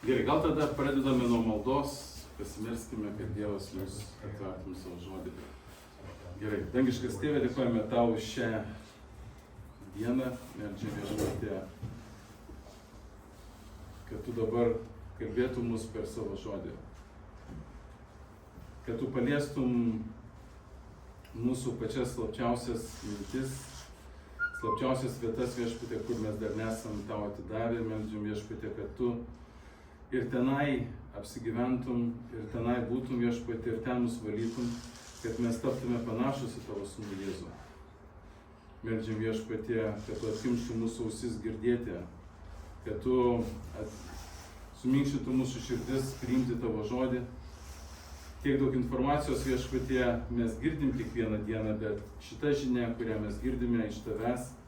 Gerai, gal tada pradedame nuo maldos, pasimelskime, kad Dievas mus atvertum savo žodį. Gerai, dangiškas Tėve, dėkojame Tau už šią dieną, meldžiame Viešpatie, kad Tu dabar kalbėtum mus per savo žodį. Kad Tu paliestum mūsų pačias slapčiausias mintis, slapčiausias vietas, Viešpatie, kur mes dar nesam Tau atidavę, meldžiam Viešpatie, kad Tu ir tenai apsigyventum, ir tenai būtum, Viešpatie, ir ten mus valytum, kad mes taptume panašus į Tavo Sūnų Jėzų. Meldžiam Viešpatie, kad Tu atkimštum mūsų ausis girdėti, kad Tu suminkštytum mūsų širdis priimti Tavo žodį. Tiek daug informacijos, Viešpatie, mes girdim kiekvieną dieną, bet šita žinia, kurią mes girdime iš Tavęs,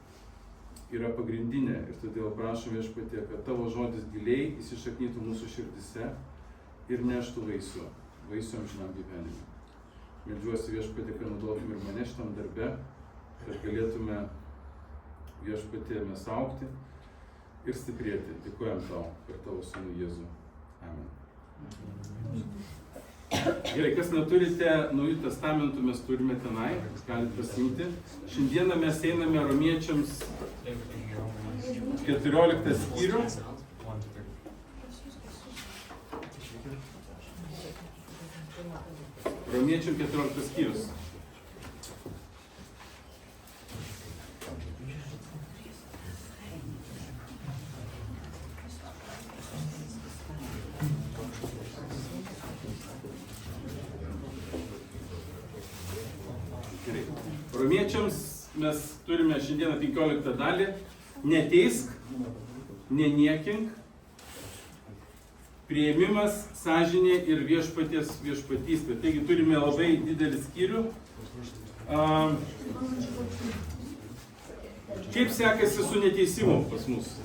yra pagrindinė ir todėl prašom, Viešpatie, kad Tavo žodis giliai įsišaknytų mūsų širdise ir neštų vaisių amžinam gyvenimui. Meldžiuosi, Viešpatie, kad naudotum ir mane šitam darbe, kad galėtume, Viešpatie, mes augti ir stiprėti. Dėkojam Tau per Tavo Sūnų Jėzų. Amen. Gerai, kas neturite Naujų testamentų, mes turime tenai, galite pasiimti. Šiandieną mes einame Romiečiams 14 skyrių. Romiečiam 14 skyrius. Romiečiams mes turime šiandieną 15 dalį. Neteisk, neniekink, priėmimas, sąžinė ir viešpaties viešpatystė. Taigi turime labai didelį skyrių. Kaip sekasi su neteisimu pas mus?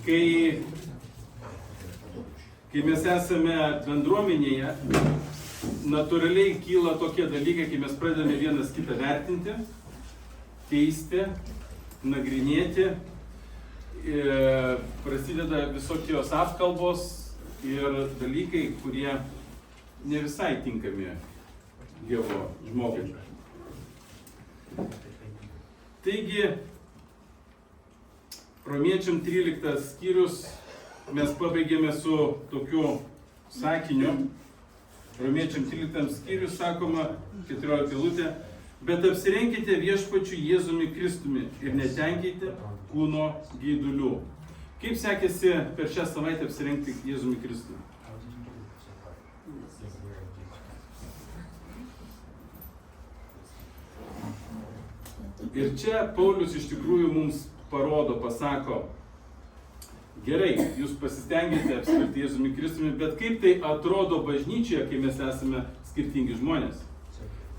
Kai mes esame bendruomenėje, natūraliai kyla tokie dalykai, kai mes pradedame vienas kitą vertinti, teisti, nagrinėti, prasideda visokios apkalbos ir dalykai, kurie ne visai tinkami Dievo žmogui. Taigi, Romiečiam 13 skyrius mes pabaigėme su tokiu sakiniu. Romiečiam 13 skyrius sakoma, 14 eilutė, bet apsirenkite viešpačiu Jėzumi Kristumi ir netenkite kūno geidulių. Kaip sekėsi per šią savaitę apsirengti Jėzumi Kristumi? Ir čia Paulius iš tikrųjų mums parodo, pasako, gerai, jūs pasistengėte apsiverti Jėzumi Kristumi, bet kaip tai atrodo bažnyčioje, kai mes esame skirtingi žmonės?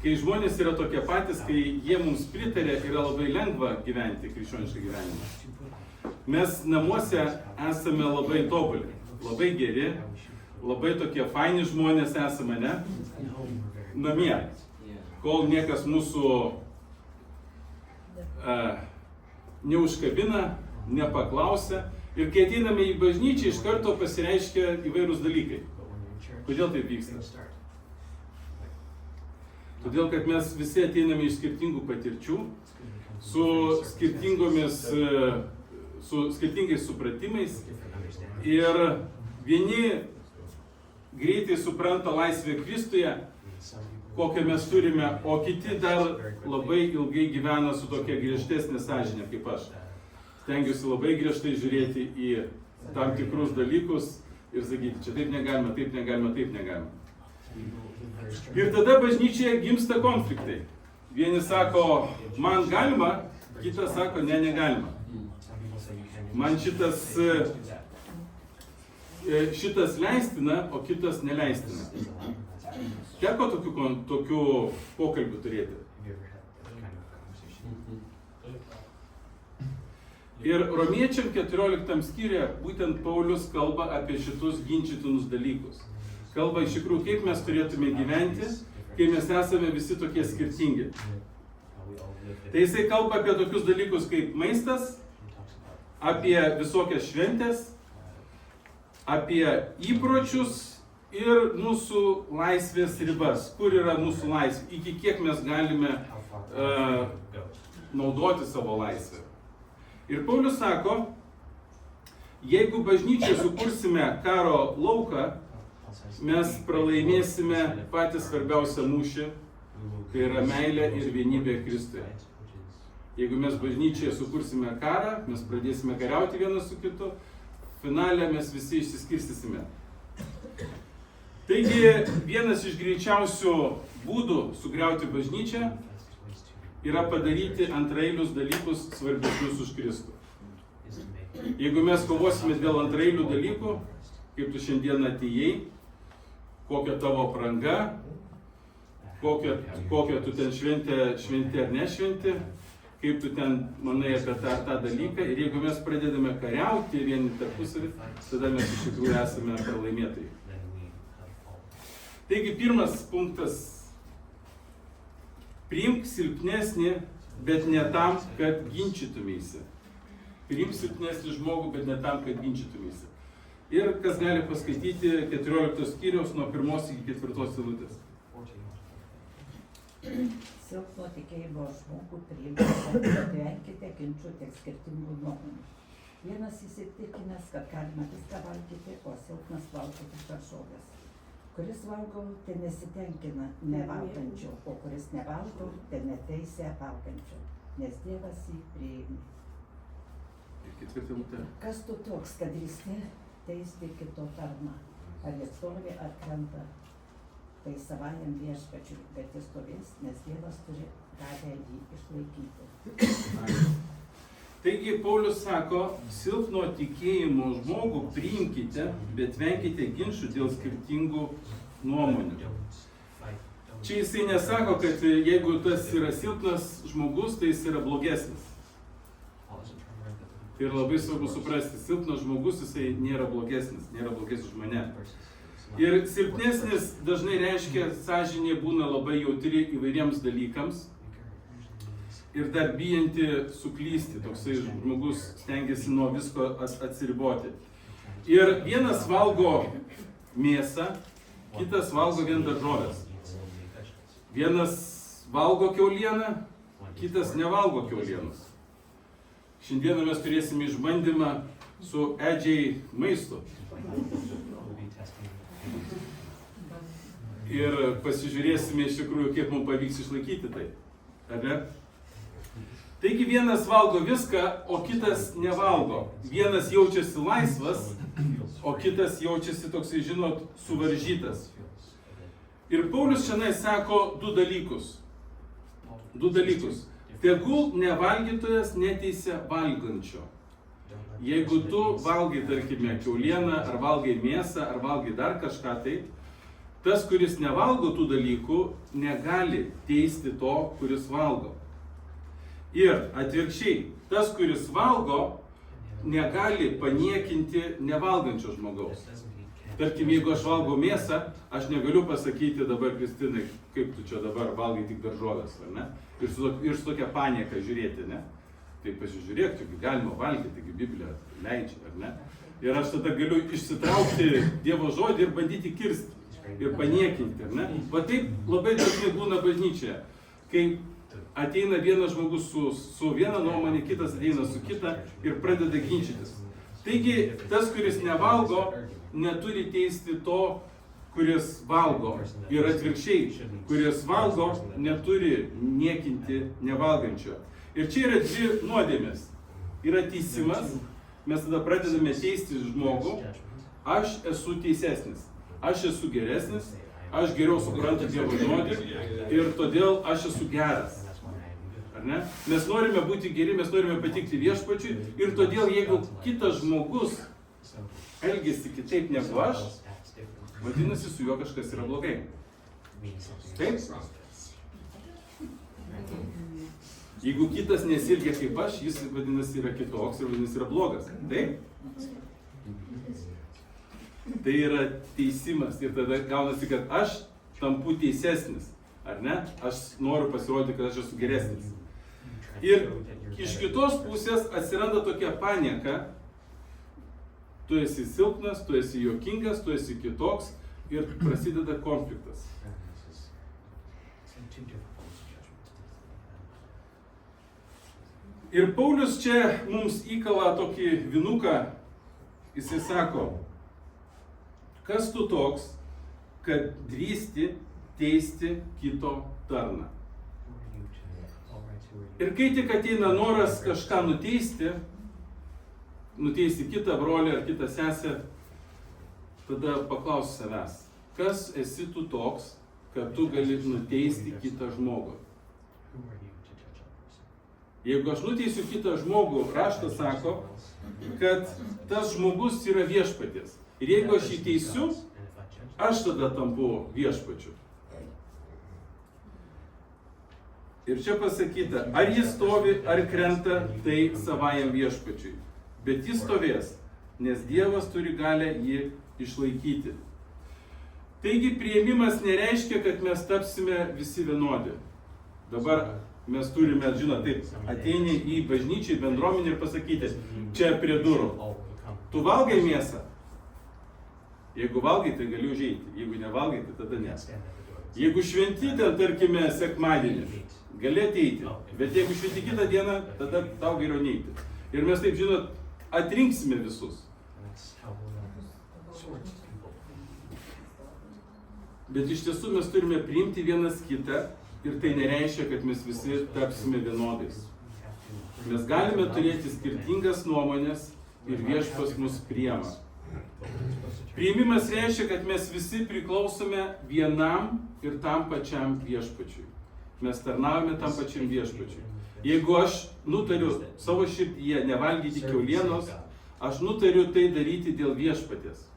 Kai žmonės yra tokie patys, kai jie mums pritarė, yra labai lengva gyventi krikščionišką gyvenimą. Mes namuose esame labai tobuli, labai geri, labai tokie faini žmonės esame, ne? Namie, kol niekas mūsų neužkabina, nepaklausia. Ir kai ateiname į bažnyčią, iš karto pasireiškia įvairūs dalykai. Kodėl taip vyksta? Todėl, kad mes visi ateiname iš skirtingų patirčių, su skirtingais supratimais. Ir vieni greitai supranta laisvę Kristuje, kokią mes turime, o kiti dar labai ilgai gyvena su tokia griežtesnė sąžinė kaip aš. Stengiuosi labai griežtai žiūrėti į tam tikrus dalykus ir sakyti, čia taip negalima, taip negalima, taip negalima. Ir tada bažnyčioje gimsta konfliktai. Vieni sako, man galima, kitas sako, ne, negalima. Man šitas leistina, o kitas neleistina. Teko tokių pokalbių turėti. Ir Romiečiam 14 skyriuje būtent Paulius kalba apie šitus ginčytinus dalykus. Kalba iš tikrųjų, kaip mes turėtume gyventi, kai mes esame visi tokie skirtingi. Tai jisai kalba apie tokius dalykus kaip maistas, apie visokias šventės, apie įpročius ir mūsų laisvės ribas. Kur yra mūsų laisvė, iki kiek mes galime naudoti savo laisvę. Ir Paulius sako, jeigu bažnyčiai sukursime karo lauką, mes pralaimėsime patį svarbiausią mūšį, tai yra meilė ir vienybė Kristuje. Jeigu mes bažnyčiai sukursime karą, mes pradėsime kariauti vienas su kitu, finale mes visi išsiskirstysime. Taigi, vienas iš greičiausių būdų sugriauti bažnyčią yra padaryti antraeilius dalykus svarbesnius už Kristų. Jeigu mes kovosime dėl antraeilių dalykų, kaip tu šiandien atėjai, kokia tavo apranga, kokią tu ten šventi ar nešventi, kaip tu ten manai apie tą dalyką. Ir jeigu mes pradedame kariauti vieni tarpusavį, tada mes iš tikrųjų esame pralaimėtojai. Taigi pirmas punktas. Priimk silpnesnį, bet ne tam, kad ginčytumėsi. Priimk silpnesnį žmogų, bet ne tam, kad ginčytumėsi. Ir kas gali paskaityti 14 skyriaus nuo 1 iki 4 eilutės. Silpno tikėjimo žmogų priimkite, bet venkite ginčų tiek skirtingų nuomonių. Vienas įsitikinęs, kad galima viską valgyti, o silpnas valgo tik daržoves. Kuris valgo, tai nesitenkina nevalgančio, o kuris nevalgo, tai neteisė valgančio, nes Dievas jį priėmė. Kas tu toks, kad drįsti teisti kito tarną? Ar jis stovi, ar krenta? Tai savajam viešpačiui, bet jis stovės, nes Dievas turi galią jį išlaikyti. Taigi Paulius sako, silpno tikėjimo žmogų priimkite, bet venkite ginčų dėl skirtingų nuomonių. Čia jisai nesako, kad jeigu tas yra silpnas žmogus, tai jis yra blogesnis. Tai yra labai svarbu suprasti, silpnas žmogus jisai nėra blogesnis už mane. Ir silpnesnis dažnai reiškia, sąžinė būna labai jautri įvairiems dalykams. Ir dar bijanti suklysti, toksai žmogus stengiasi nuo visko atsiriboti. Ir vienas valgo mėsą, kitas valgo vien daržoves. Vienas valgo kiaulieną, kitas nevalgo kiaulienos. Šiandieną mes turėsime išbandymą su edžiai maistu. Ir pasižiūrėsime iš tikrųjų, kaip mums pavyks išlaikyti tai. Ar ne? Taigi vienas valgo viską, o kitas nevalgo. Vienas jaučiasi laisvas, o kitas jaučiasi toksai, žinot, suvaržytas. Ir Paulius šiandien sako du dalykus. Tegul nevalgytojas neteisia valgančio. Jeigu tu valgai, tarkime, kiaulieną, ar valgai mėsą, ar valgai dar kažką tai, tas, kuris nevalgo tų dalykų, negali teisti to, kuris valgo. Ir atvirkščiai, tas, kuris valgo, negali paniekinti nevalgančio žmogaus. Tarkim, jeigu aš valgau mėsą, aš negaliu pasakyti dabar, Kristinai, kaip tu čia dabar valgai tik daržoves, ar ne? Ir su tokia panieka žiūrėti, ne? Tai pasižiūrėk, taigi galima valgyti, taigi Biblija leidžia, ar ne? Ir aš tada galiu išsitraukti Dievo žodį ir bandyti kirsti ir paniekinti, ar ne? Va taip labai dažnai būna bažnyčioje, kai ateina vienas žmogus su viena nuomonė, kitas ateina su kita ir pradeda ginčytis. Taigi, tas, kuris nevalgo, neturi teisti to, kuris valgo. Ir atvirkščiai, kuris valgo, neturi niekinti nevalgančio. Ir čia yra dvi nuodėmės. Yra teisimas, mes tada pradedame teisti žmogų, aš esu teisesnis, aš esu geresnis, aš geriau suprantu Dievo žodį ir todėl aš esu geras. Ar ne? Mes norime būti geri, mes norime patikti viešpačiui ir todėl jeigu kitas žmogus elgiasi kitaip negu aš, vadinasi su juo kažkas yra blogai. Taip? Jeigu kitas nesielgia kaip aš, jis vadinasi yra kitoks ir vadinasi yra blogas. Taip? Tai yra teisimas ir tada gaunasi, kad aš tampu teisesnis, ar ne? Aš noriu pasirodyti, kad aš esu geresnis. Ir iš kitos pusės atsiranda tokia panieka, tu esi silpnas, tu esi juokingas, tu esi kitoks ir prasideda konfliktas. Ir Paulius čia mums įkala tokį vinuką, jisai sako, kas tu toks, kad drįsti teisti kito tarną. Ir kai tik ateina noras kažką nuteisti kitą brolį ar kitą sesę, tada paklausi savęs, kas esi tu toks, kad tu gali nuteisti kitą žmogų. Jeigu aš nuteisiu kitą žmogų, raštas sako, kad tas žmogus yra viešpaties. Ir jeigu aš jį teisiu, aš tada tampu viešpačiu. Ir čia pasakyta, ar jis stovi, ar krenta, tai savajam viešpačiui. Bet jis stovės, nes Dievas turi galę jį išlaikyti. Taigi priėmimas nereiškia, kad mes tapsime visi vienodi. Dabar mes turime, žinot, taip, ateini į bažnyčią, į bendruomenę ir pasakyti, čia prie durų. Tu valgai mėsą? Jeigu valgai, tai gali užeiti. Jeigu nevalgai, tai tada ne. Jeigu šventi ten, tarkime, sekmadienį, gali ateiti. Bet jeigu šventi kitą dieną, tada tau geriau neiti. Ir mes taip, žinot, atrinksime visus. Bet iš tiesų mes turime priimti vienas kitą ir tai nereiškia, kad mes visi tapsime vienodais. Mes galime turėti skirtingas nuomonės ir viešpats mus priima. Priėmimas reiškia, kad mes visi priklausome vienam ir tam pačiam viešpačiui. Mes tarnaujame tam pačiam viešpačiui. Jeigu aš nutariu savo širdyje nevalgyti kiaulienos, aš nutariu tai daryti dėl viešpaties.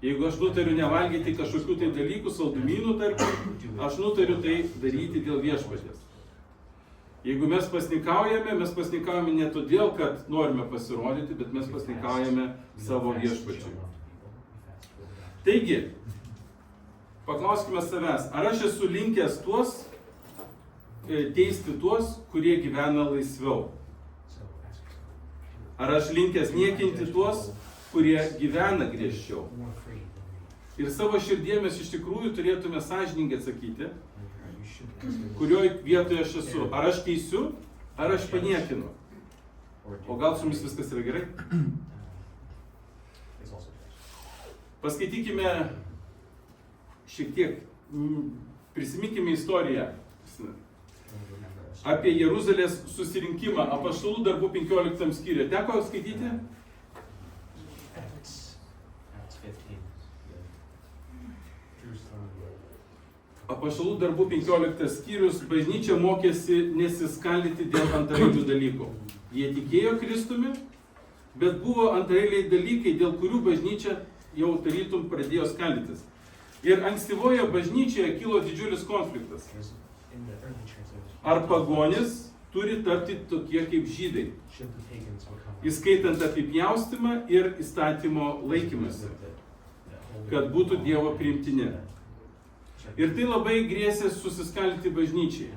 Jeigu aš nutariu nevalgyti kažkokių tai dalykų, saldumynų, tarkim, aš nutariu tai daryti dėl viešpaties. Jeigu mes pasnikaujame ne todėl, kad norime pasirodyti, bet mes pasnikaujame savo viešpačiui. Taigi, paklauskime savęs, ar aš esu linkęs teisti tuos, kurie gyvena laisviau? Ar aš linkęs niekinti tuos, kurie gyvena griežčiau? Ir savo širdie mes iš tikrųjų turėtume sąžiningai atsakyti, kurioje vietoje aš esu. Ar aš teisiu, ar aš paniekinu? O gal su jumis viskas yra gerai? Paskaitykime šiek tiek, prisiminkime istoriją apie Jeruzalės susirinkimą, Apaštalų darbų 15 skyriuje. Teko skaityti? Apaštalų darbų 15 skyrius, bažnyčia mokėsi nesiskaldyti dėl antraeilių dalykų. Jie tikėjo Kristumi, bet buvo antraeiliai dalykai, dėl kurių bažnyčia jau tarytum pradėjo skaldytis. Ir ankstyvoje bažnyčioje kilo didžiulis konfliktas. Ar pagonis turi tapti tokie kaip žydai, įskaitant apipjaustymą ir įstatymo laikymąsi, kad būtų Dievo priimtini. Ir tai labai grėsė susiskaldyti bažnyčiai.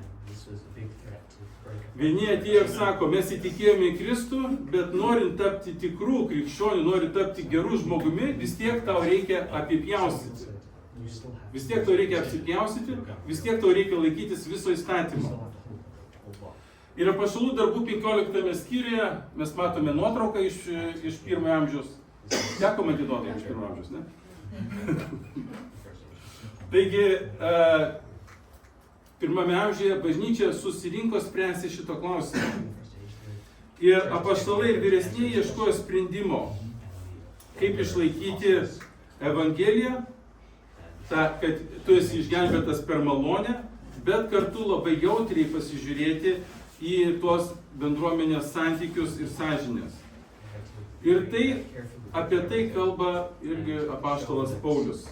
Vieni atėjo ir sako, mes įtikėjome į Kristų, bet norint tapti tikrų krikščionių, norint tapti gerų žmogumi, vis tiek tau reikia apipjaustyti. Vis tiek tau reikia apsipjaustyti, vis tiek tau reikia laikytis viso įstatymo. Ir Apaštalų darbų 15 skyriuje mes matome nuotrauką iš 1 amžiaus. Teko matyti nuotrauką iš 1 amžiaus, ne? Taigi, 1 amžiuje bažnyčia susirinko spręsti šito klausimo. Ir apaštalai ir vyresnieji ieškojo sprendimo, kaip išlaikyti Evangeliją kad tu esi išgelbėtas per malonę, bet kartu labai jautriai pasižiūrėti į tuos bendruomenės santykius ir sąžinės. Ir tai, apie tai kalba irgi apaštalas Paulius.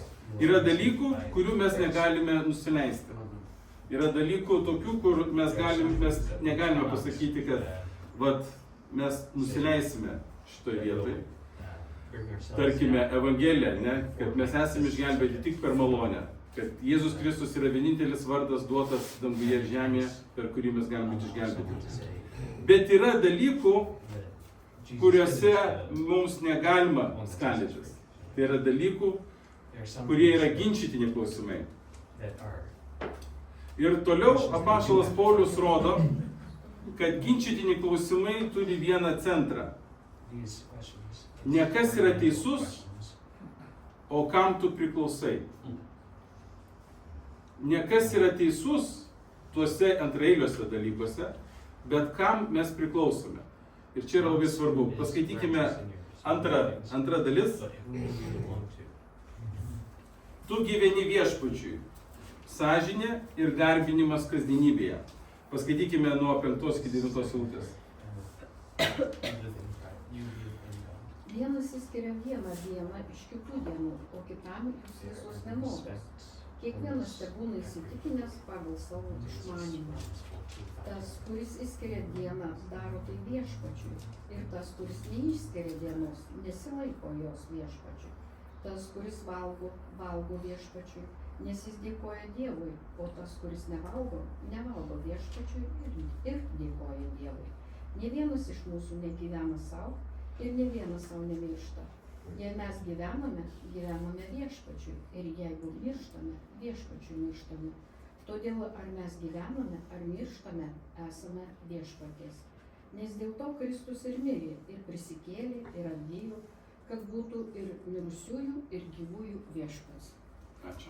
Yra dalykų, kurių mes negalime nusileisti. Yra dalykų tokių, kur mes negalime pasakyti, kad mes nusileisime šitoje vietoje. Tarkime, Evangelija, kad mes esame išgelbėti tik per malonę. Kad Jėzus Kristus yra vienintelis vardas duotas danguje ir žemėje, per kurį mes galime būti išgelbėti. Bet yra dalykų, kuriuose mums negalima skaldytis. Tai yra dalykų, kurie yra ginčytini klausimai. Ir toliau apaštalas Paulius rodo, kad ginčytini klausimai turi vieną centrą. Ne kas yra teisus, o kam tu priklausai. Ne kas yra teisus tuose antraeiliuose dalykuose, bet kam mes priklausome. Ir čia yra labai svarbu. Paskaitykime antrą dalis. Tu gyveni viešpačiui, sąžinė ir garbinimas kasdienybėje. Paskaitykime nuo 5 iki 9 eilutės. Vienas įskiria vieną dieną iš kitų dienų, o kitam jūs visos vienodos. Kiekvienas tegūna įsitikinęs pagal savo išmanymą. Tas, kuris įskiria dieną, daro tai viešpačiui. Ir tas, kuris neišskiria dienos, nesilaiko jos viešpačiui. Tas, kuris valgo viešpačiui, nes jis dėkoja Dievui, o tas, kuris nevalgo viešpačiui ir dėkoja Dievui. Ne vienas iš mūsų negyvena savo ir ne vienas savo nemiršta. Jei mes gyvename viešpačiui ir jeigu mirštame, viešpačiui mirštame. Todėl ar mes gyvename, ar mirštame, esame viešpaties. Nes dėl to Kristus ir mirė, ir prisikėlė, ir atgijo, kad būtų ir mirusiųjų, ir gyvųjų viešpats. Ačiū.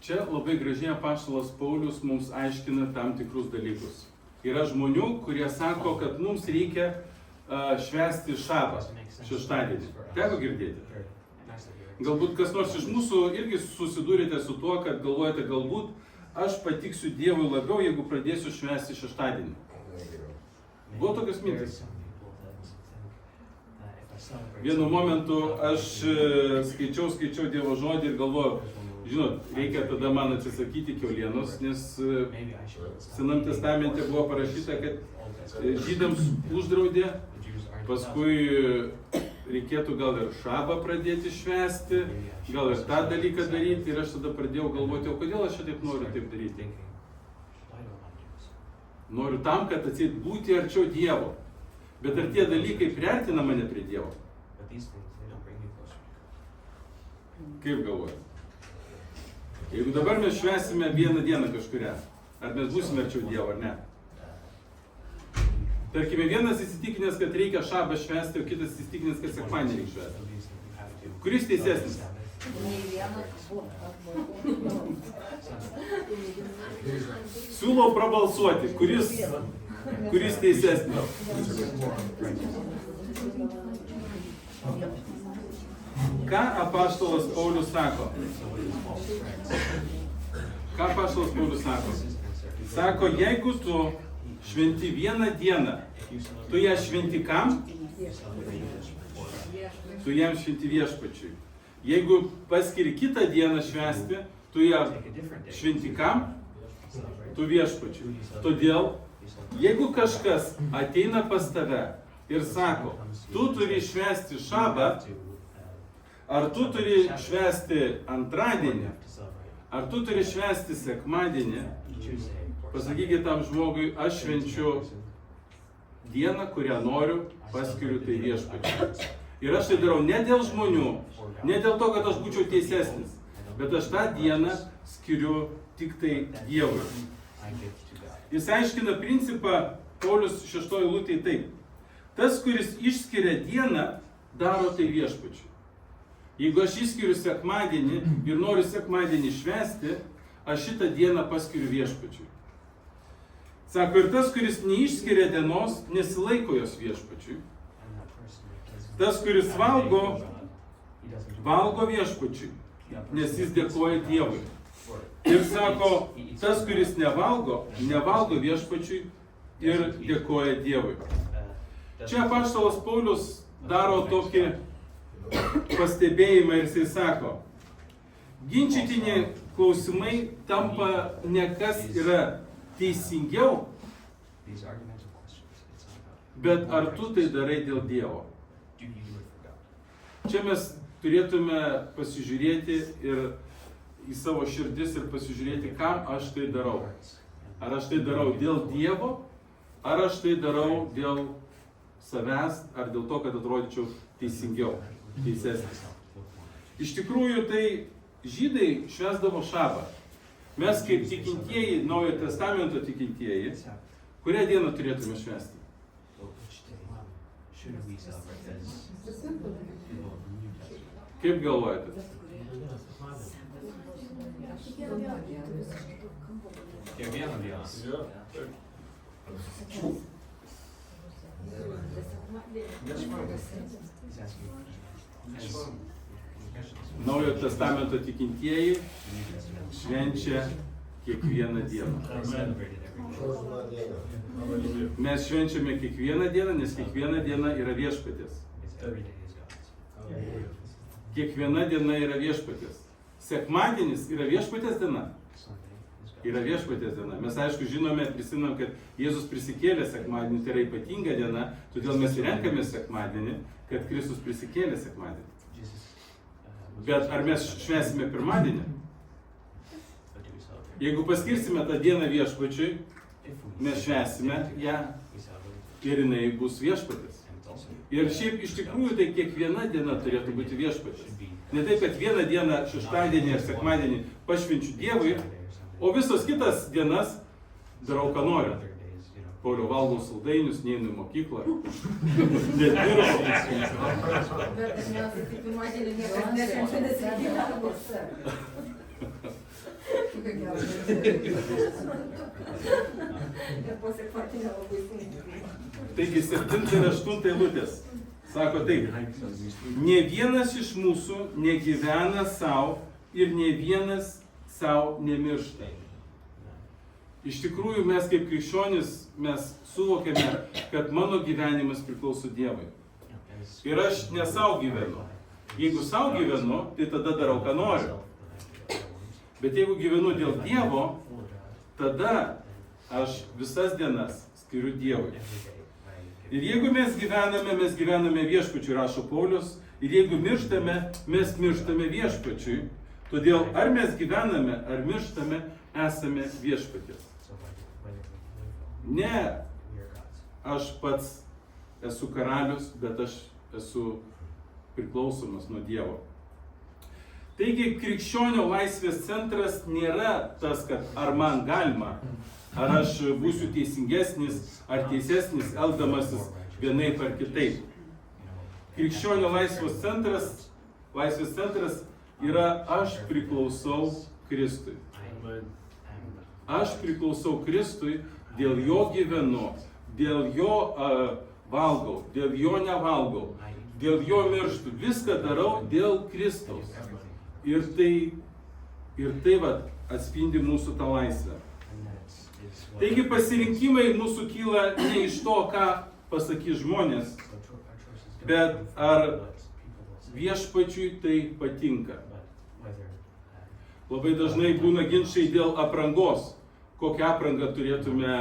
Čia labai gražiai apaštalas Paulius mums aiškina tam tikrus dalykus. Yra žmonių, kurie sako, kad mums reikia švęsti šabą, šeštadienį. Teko girdėti? Galbūt kas nors iš mūsų irgi susidūrėte su tuo, kad galvojate, galbūt aš patiksiu Dievui labiau, jeigu pradėsiu švęsti šeštadienį. Buvo tokios mintis. Vienu momentu aš skaičiau Dievo žodį ir galvoju, žinot, reikia tada man atsisakyti kiaulienos, nes Senam testamente buvo parašyta, kad žydams uždraudė, paskui reikėtų gal ir šabą pradėti švęsti, gal ir tą dalyką daryti, ir aš tada pradėjau galvoti, o kodėl aš taip noriu taip daryti? Noriu tam, kad atseit būti arčiau Dievo. Bet ar tie dalykai priartina mane prie Dievo? Kaip galvoju? Jeigu dabar mes švęsime vieną dieną kažkurią, ar mes būsime arčiau Dievo, ar ne? Tarkime, vienas įsitikinęs, kad reikia šabą švęsti, o kitas įsitikinęs, kad sekmadienį reikia švęsti. Kuris teisesnis? Siūlau prabalsuoti, kuris teisesnis. Ką apaštalas Paulius sako? Sako, jeigu tu šventi vieną dieną, tu ją šventi kam? Tu jam šventi viešpačiui. Jeigu paskiri kitą dieną švęsti, tu ją šventi kam? Tu viešpačiui. Todėl, jeigu kažkas ateina pas tave ir sako, tu turi švęsti šabą, ar tu turi švęsti antradienį, ar tu turi švęsti sekmadienį, pasakykit tam žmogui, aš švenčiu dieną, kurią noriu, paskiriu tai viešpačiui. Ir aš tai darau ne dėl žmonių, ne dėl to, kad aš būčiau teisesnis, bet aš tą dieną skiriu tik tai Dievui. Jis aiškina principą Paulius 6 eilutėje taip. Tas, kuris išskiria dieną, daro tai viešpačiui. Jeigu aš išskiriu sekmadienį ir noriu sekmadienį švęsti, aš šitą dieną paskiriu viešpačiui. Sako, ir tas, kuris neišskiria dienos, nesilaiko jos viešpačiui. Tas, kuris valgo viešpačiui. nes jis dėkoja Dievui. Ir sako, tas, kuris nevalgo viešpačiui ir dėkoja Dievui. Čia apaštalas Paulius daro tokį pastebėjimą ir jisai sako, ginčytini klausimai tampa ne kas yra teisingiau, bet ar tu tai darai dėl Dievo. Čia mes turėtume pasižiūrėti ir į savo širdis ir pasižiūrėti, kam aš tai darau. Ar aš tai darau dėl Dievo, ar aš tai darau dėl savęs, ar dėl to, kad atrodyčiau teisingiau, teisesnis. Iš tikrųjų, tai žydai švęsdavo šabą. Mes kaip tikintieji, Naujojo Testamento tikintieji, kurią dieną turėtume švęsti? Kaip galvojate? Kiekvieną dieną. Naujojo Testamento tikintieji švenčia kiekvieną dieną. Mes švenčiame kiekvieną dieną, nes kiekviena diena yra viešpaties. Kiekviena diena yra viešpaties. Sekmadienis yra viešpaties diena. Yra viešpaties diena. Mes aišku žinome, prisimenam, kad Jėzus prisikėlė sekmadienį, tai yra ypatinga diena, todėl mes renkame sekmadienį, kad Kristus prisikėlė sekmadienį. Bet ar mes švęsime pirmadienį? Jeigu paskirsime tą dieną viešpačiui, mes švęsime ją ir jinai bus viešpatis. Ir šiaip iš tikrųjų tai kiekviena diena turėtų būti viešpatis. Ne taip, kad vieną dieną šeštadienį ar sekmadienį pašvenčiu Dievui, o visos kitas dienas darau, ką noriu. Pauliau, valgau saldainius, neinu į mokyklą. Net dirbu. Bet dažniausiai tai pirmadienį niekas nešvenčia, nes reikia darbus. Ir po sekmadienio labai sunkiai. Taigi 7 ir 8 eilutės. Sako taip, ne vienas iš mūsų negyvena savo ir ne vienas savo nemiršta. Iš tikrųjų mes kaip krikščionys mes suvokiame, kad mano gyvenimas priklauso Dievui. Ir aš ne savo gyvenu. Jeigu savo gyvenu, tai tada darau, ką noriu. Bet jeigu gyvenu dėl Dievo, tada aš visas dienas skiriu Dievui. Ir jeigu mes gyvename viešpačiui, rašo Paulius, ir jeigu mirštame, mes mirštame viešpačiui. Todėl ar mes gyvename, ar mirštame, esame viešpaties. Ne aš pats esu karalius, bet aš esu priklausomas nuo Dievo. Taigi krikščionio laisvės centras nėra tas, kad ar man galima, ar aš būsiu teisingesnis, ar teisesnis, elgdamasis vienaip ar kitaip. Krikščionio laisvės centras yra aš priklausau Kristui. Aš priklausau Kristui, dėl jo gyvenu, dėl jo valgau, dėl jo nevalgau, dėl jo mirštu. Viską darau dėl Kristaus. Ir tai atspindi mūsų tą laisvę. Taigi pasirinkimai mūsų kyla ne iš to, ką pasakys žmonės, bet ar viešpačiui tai patinka. Labai dažnai būna ginčai dėl aprangos. Kokią aprangą turėtume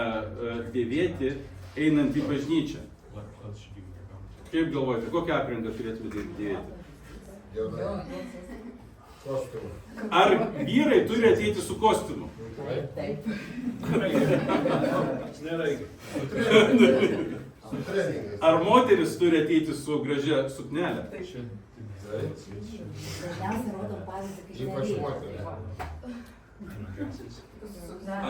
dėvėti einant į bažnyčią. Kaip galvojate, kokią aprangą turėtume dėvėti? Ar vyrai turi ateiti su kostiumu? Taip. Ar moteris turi ateiti su gražia suknelė? Dažniausiai rodom pavyzdį, kaip nereikia.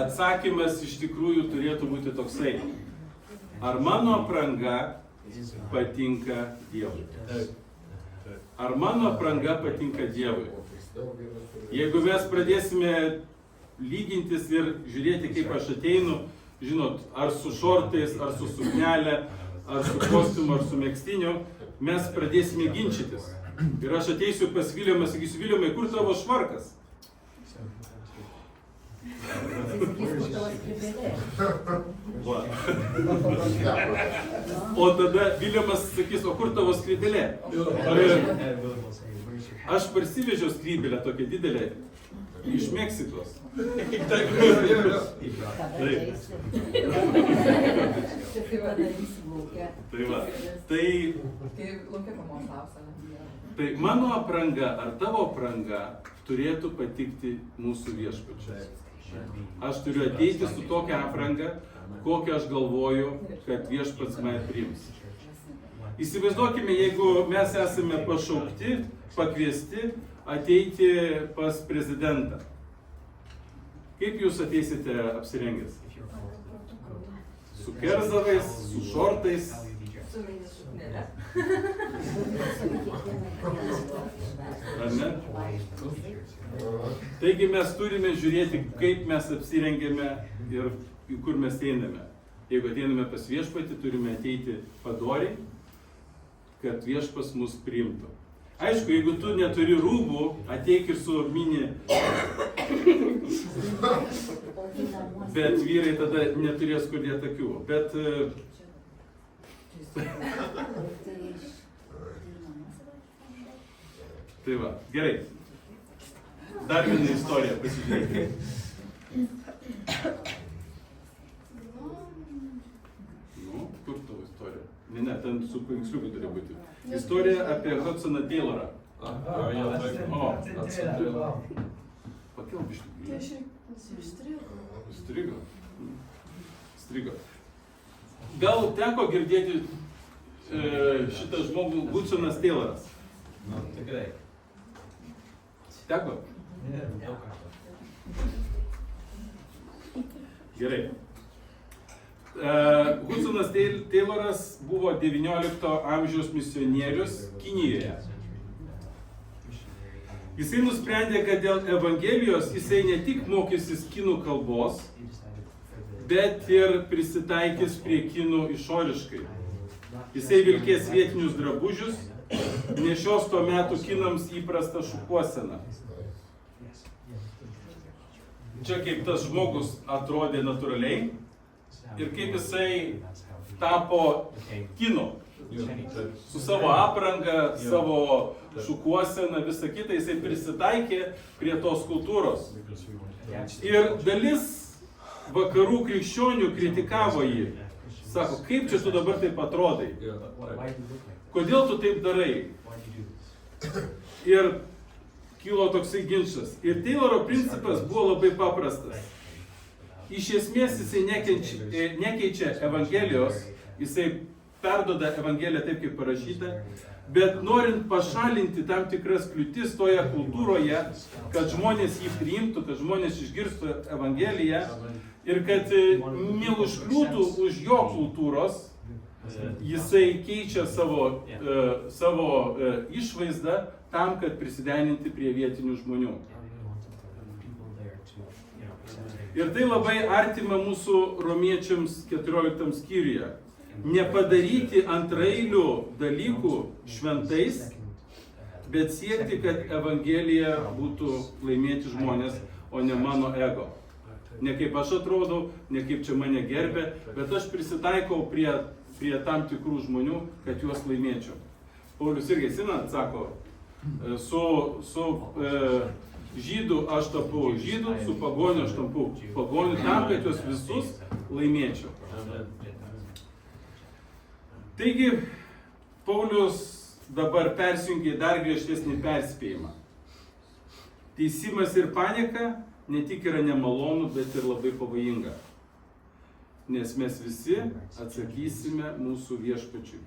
Atsakymas iš tikrųjų turėtų būti toksai. Ar mano apranga patinka Dievui? Ar mano apranga patinka Dievui? Jeigu mes pradėsime lygintis ir žiūrėti, kaip aš ateinu, žinot, ar su šortais, ar su suknelė, ar su kostiumu, ar su megztiniu, mes pradėsime ginčytis. Ir aš ateisiu pas Viljamą, sakysiu, Viljamai, kur tavo švarkas? Va. O tada Viljamas sakys, o kur tavo skrybėlė? Aš parsivežiau skrybėlę tokią didelę iš Meksikos. Tai va, tai mano apranga ar tavo apranga turėtų patikti mūsų viešpačiui. Aš turiu ateiti su tokia apranga, kokią aš galvoju, kad viešpats mane priims. Įsivaizduokime, jeigu mes esame pašaukti, pakviesti ateiti pas prezidentą. Kaip jūs ateisite apsirengęs? Su kerzavais, su šortais? Ar ne? Taigi mes turime žiūrėti, kaip mes apsirengėme ir kur mes einame. Jeigu ateiname pas viešpatį, turime ateiti padoriai, kad viešpas mus priimtų. Aišku, jeigu tu neturi rūbų, ateik ir su mini. Bet vyrai tada neturės kur dėti akių. Bet tai va, gerai. Dar vieną istoriją pasižiūrėkite. Nu, kur tavo istorija? Ne, ten su paveiksliuku turi būti. Istorija apie Hudsoną Taylorą. Pakel biškį. Strigo. Gal teko girdėti šitą žmogų Hudsonas Tayloras? Tikrai. Teko? Gerai. Hudsonas Tayloras buvo 19 amžiaus misionierius Kinijoje. Jisai nusprendė, kad dėl Evangelijos jisai ne tik mokysis kinų kalbos, bet ir prisitaikys prie kinų išoriškai. Jisai vilkės vietinius drabužius, nešios tuo metu kinams įprastą šukuoseną. Čia kaip tas žmogus atrodė natūraliai ir kaip jisai tapo kinu. Su savo apranga, savo šukuosena, visa kita, jisai prisitaikė prie tos kultūros. Ir dalis vakarų krikščionių kritikavo jį. Sako, kaip čia tu dabar taip atrodai? Kodėl tu taip darai? Ir kilo toksai ginčas. Ir Tayloro principas buvo labai paprastas. Iš esmės jisai nekeičia Evangelijos, jisai perduoda Evangeliją taip, kaip parašyta, bet norint pašalinti tam tikras kliūtis toje kultūroje, kad žmonės jį priimtų, kad žmonės išgirstų Evangeliją ir kad neužkliūtų už jo kultūros, jisai keičia savo išvaizdą tam, kad prisideninti prie vietinių žmonių. Ir tai labai artima mūsų romiečiams 14 skyriuje. Nepadaryti antraeilių dalykų šventais, bet siekti, kad Evangelija būtų laimėti žmonės, o ne mano ego. Ne kaip aš atrodau, ne kaip čia mane gerbė, bet aš prisitaikau prie tam tikrų žmonių, kad juos laimėčiau. Paulius irgi sako, su žydų aš tapu žydų, su pagoniu aš tapu pagoniu, tam, kad juos visus laimėčiau. Taigi, Paulius dabar persijungė dar griežtesnį perspėjimą. Teisimas ir panika ne tik yra nemalonu, bet ir labai pavojinga. Nes mes visi atsakysime mūsų viešpačiui.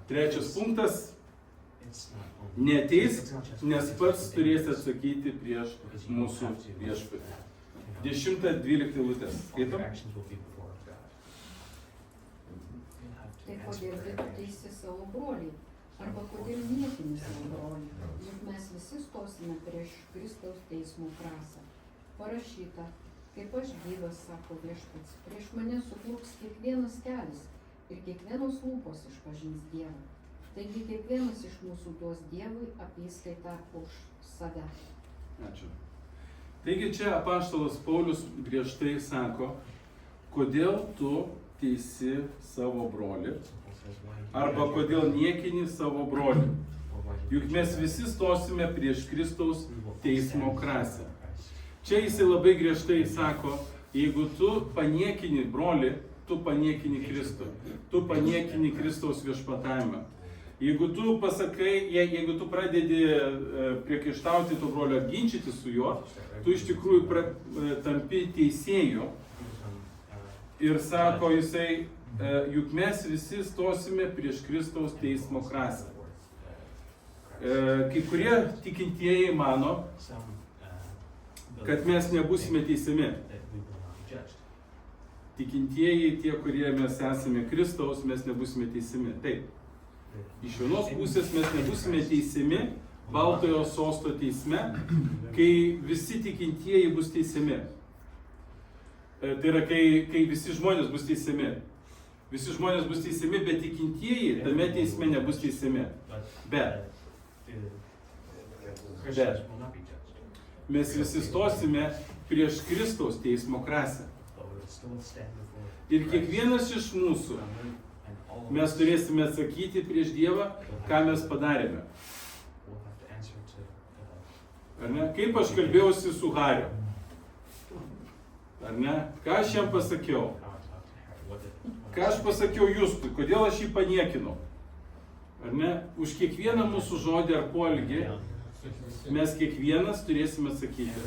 Trečias punktas. Neteisk, nes pats turėsi atsakyti prieš mūsų viešpatį. 10-12 eilutės. Skaitom? Tai kodėl tu teisi savo brolį? Arba kodėl niekini savo brolį? Juk mes visi stosime prieš Kristaus teismo krasą. Parašyta, kaip aš gyvas, sako viešpats, prieš mane suklūps kiekvienas kelias ir kiekvienos lūpos išpažins Dievą. Taigi kiekvienas iš mūsų duos Dievui apyskaitą už save. Ačiū. Taigi čia apaštalas Paulius griežtai sako, kodėl tu teisi savo brolį, arba kodėl niekini savo brolį. Juk mes visi stosime prieš Kristaus teismo krasę. Čia jisai labai griežtai sako, jeigu tu paniekini brolį, tu paniekini Kristų. Tu paniekini Kristaus viešpatavimą. Jeigu tu pasakai, jeigu tu pradedi priekaištauti to brolio, ginčyti su juo, tu iš tikrųjų tampi teisėju. Ir sako jisai, juk mes visi stosime prieš Kristaus teismo krasę. Kai kurie tikintieji mano, kad mes nebūsime teisiami. Tikintieji, tie, kurie mes esame Kristaus, mes nebūsime teisiami. Taip. Iš vienos pusės mes nebūsime teisiami Baltojo sosto teisme, kai visi tikintieji bus teisiami. Tai yra, kai visi žmonės bus teisiami. Visi žmonės bus teisiami, bet tikintieji tame teisme nebus teisiami. Bet mes visi stosime prieš Kristaus teismo krasę. Ir kiekvienas iš mūsų mes turėsime atsakyti prieš Dievą, ką mes padarėme. Ar ne? Kaip aš kalbėjausi su Hariu? Ar ne? Ką aš jam pasakiau? Ką aš pasakiau Justui? Kodėl aš jį paniekinau? Ar ne? Už kiekvieną mūsų žodį ar poelgį mes kiekvienas turėsime atsakyti.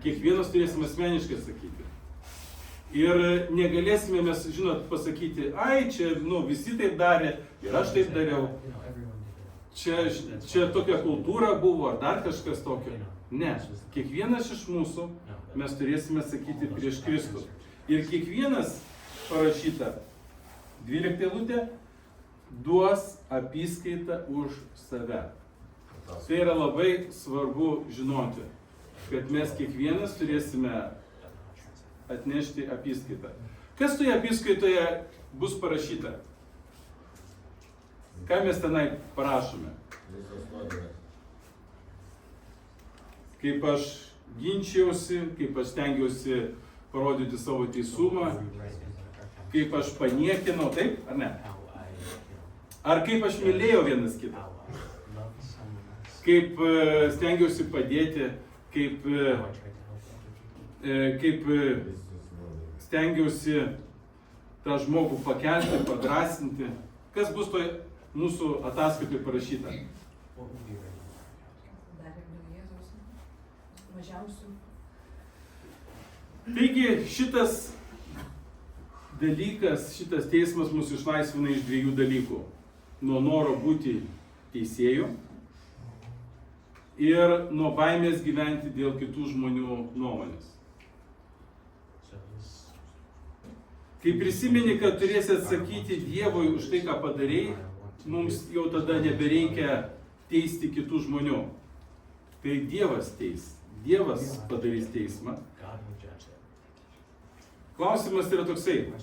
Kiekvienas turėsime asmeniškai atsakyti. Ir negalėsime mes, žinot, pasakyti, ai, čia, visi taip darė ir aš taip dariau. Čia tokia kultūra buvo ar dar kažkas tokio. Ne, kiekvienas iš mūsų mes turėsime atsakyti prieš Kristų. Ir kiekvienas parašyta 12 eilutė duos apyskaitą už save. Tai yra labai svarbu žinoti, kad mes kiekvienas turėsime atnešti apyskaitą. Kas toje apyskaitoje bus parašyta? Ką mes tenai parašome? Kaip aš ginčiausi, kaip aš stengiausi parodyti savo teisumą, kaip aš paniekinau, taip ar ne? Ar kaip aš mylėjau vienas kitą? Kaip stengiausi padėti, kaip stengiausi tą žmogų pakelti, padrąsinti. Kas bus toje mūsų ataskaitoje parašyta? Taigi šitas dalykas, šitas teismas mus išlaisvina iš dviejų dalykų. Nuo noro būti teisėju ir nuo baimės gyventi dėl kitų žmonių nuomonės. Kai prisimeni, kad turėsi atsakyti Dievui už tai, ką padarei, mums jau tada nebereikia teisti kitų žmonių. Tai Dievas teis. Dievas padarys teismą. Klausimas yra toksai.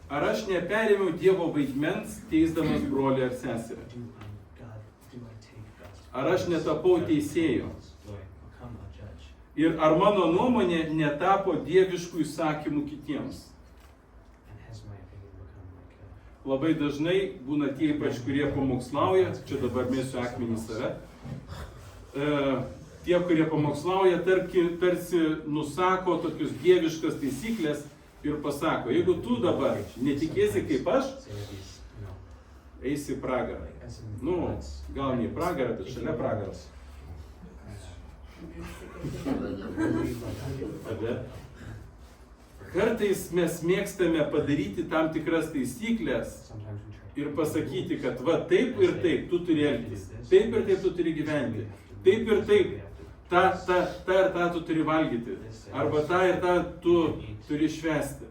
Ar aš neperėmiau Dievo vaidmens teisdamas brolį ar seserį? Ar aš netapau teisėju? Ir ar mano nuomonė netapo dieviškų įsakymų kitiems? Labai dažnai būna tie, ypač kurie pamokslauja, čia dabar mėsiu akmenį save, tie, kurie pamokslauja, tarsi nusako tokius dieviškas taisyklės ir pasako, jeigu tu dabar netikėsi kaip aš, eisi į pragarą. Gal ne į pragarą, bet šalia pragaras. Kartais mes mėgstame padaryti tam tikras taisyklės ir pasakyti, kad va taip ir taip tu turi elgtis, taip ir taip tu turi gyventi, taip ir taip, tą ir tą tu turi valgyti, arba tą ir tą tu turi švęsti.